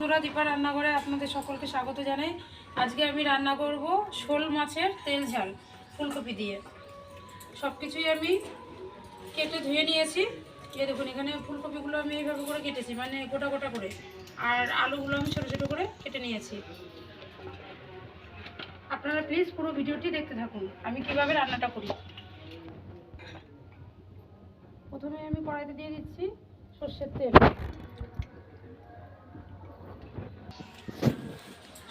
বন্ধুরা, দীপা রান্নাঘরে আপনাদের সকলকে স্বাগত জানাই। আজকে আমি রান্না করব শোল মাছের তেল ঝাল ফুলকপি দিয়ে। সব কিছুই আমি কেটে ধুয়ে নিয়েছি। এই দেখুন, এখানে ফুলকপিগুলো আমি এইভাবে করে কেটেছি, মানে গোটা গোটা করে, আর আলুগুলো আমি ছোটো ছোটো করে কেটে নিয়েছি। আপনারা প্লিজ পুরো ভিডিওটি দেখতে থাকুন আমি কিভাবে রান্নাটা করি। প্রথমে আমি কড়াইতে দিয়ে দিচ্ছি সর্ষের তেল।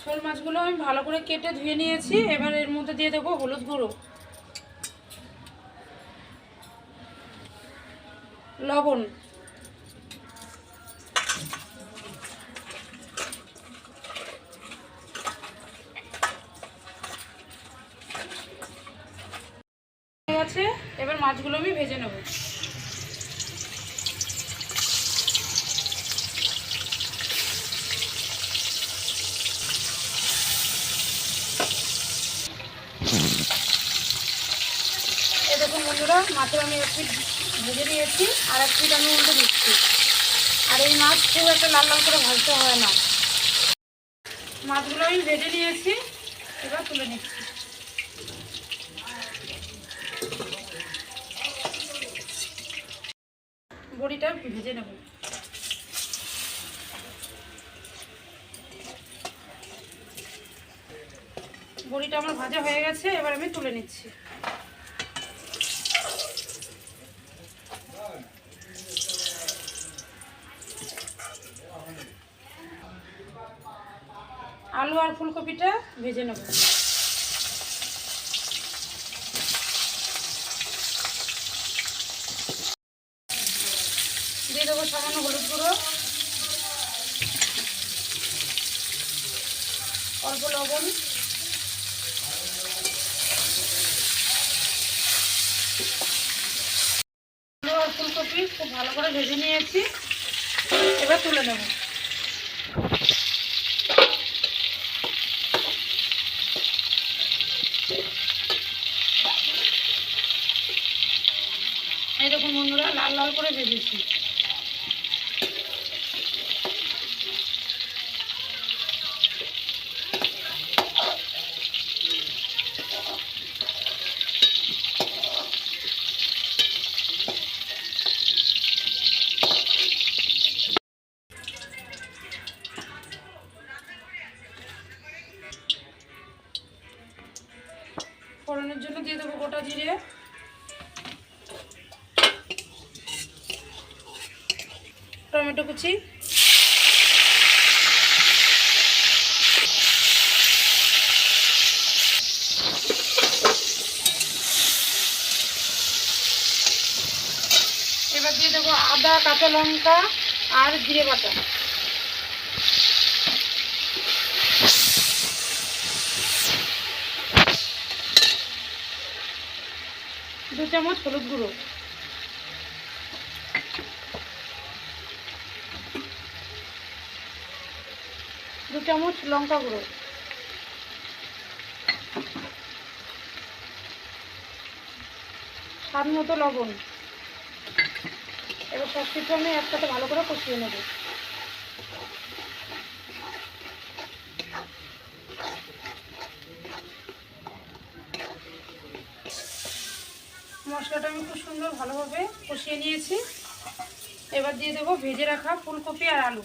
শোল মাছগুলো আমি ভালো করে কেটে ধুয়ে নিয়েছি। এবার এর মধ্যে দিয়ে দেবো হলুদ গুঁড়ো, লবণ, ঠিক আছে। এবার মাছগুলো আমি ভেজে নেব। এই দেখুন বন্ধুরা, মাছের আমি এক পিঠ ভেজে নিয়েছি, আর এক পিঠ আমি উল্টে দিচ্ছি। আর এই মাছ খুব একটা লাল লাল করে ভাজতে হয় না। মাছগুলো আমি ভেজে নিয়েছি, এবার তুলে নিচ্ছি। বড়িটা ভেজে নেব। বড়িটা আমার ভাজা হয়ে গেছে, এবার আমি তুলে নিচ্ছি। আলু আর ফুলকপিটা ভেজে নেব। দিয়ে দেবো সামান্য হলুদ গুঁড়ো, অল্প লবণ, আলু আর ফুলকপি খুব ভালো করে ভেজে নিয়েছি, এবার তুলে নেব। এই দেখুন বন্ধুরা, লাল লাল করে ভেজেছি। ফোড়নের জন্য দিয়ে দেবো গোটা জিরে, টমেটো কুচি, এবার দিয়ে দেবো আদা, কাঁচা লঙ্কা আর জিরে বাটা, 2 চামচ হলুদ গুঁড়ো, 2 চামচ লঙ্কা গুঁড়ো, স্বাদ মতো লবণ। এবার সব কিছু আমি একসাথে ভালো করে কষিয়ে নেব। মশলাটা আমি খুব সুন্দর ভালোভাবে কষিয়ে নিয়েছি। এবার দিয়ে দেবো ভেজে রাখা ফুলকপি আর আলু।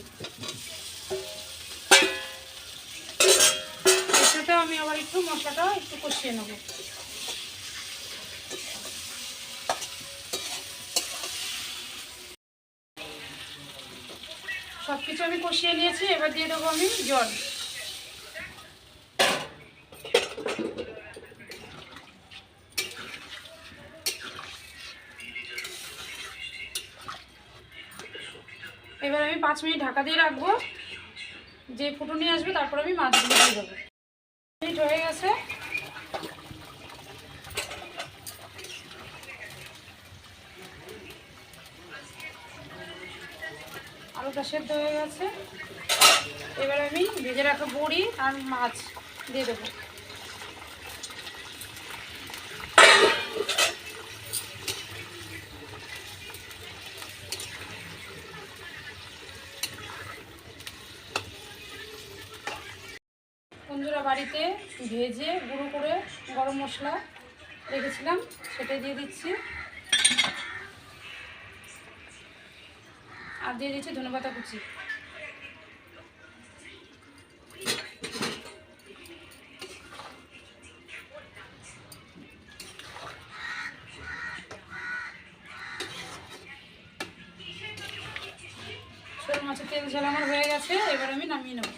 এর সাথে আমি আবার একটু মশলাটা একটু কষিয়ে নেব। সব কিছু আমি কষিয়ে নিয়েছি, এবার দিয়ে দেবো আমি জল। এবার আমি 5 মিনিট ঢাকা দিয়ে রাখবো। যে ফুটনি আসবে তারপর আমি মাছগুলো দিয়ে দেবো। মিনিট হয়ে গেছে, আলুটা সেদ্ধ হয়ে গেছে। এবার আমি ভেজে রাখা বড়ি আর মাছ দিয়ে দেবো। কুঞ্জরা বাড়িতে ভেজে গুঁড়ো করে গরম মশলা রেখেছিলাম, সেটাই দিয়ে দিচ্ছি। আর দিয়ে দিচ্ছি ধনেপাতা কুচি। শোল মাছের তেল ঝাল আমার হয়ে গেছে, এবার আমি নামিয়ে নেব।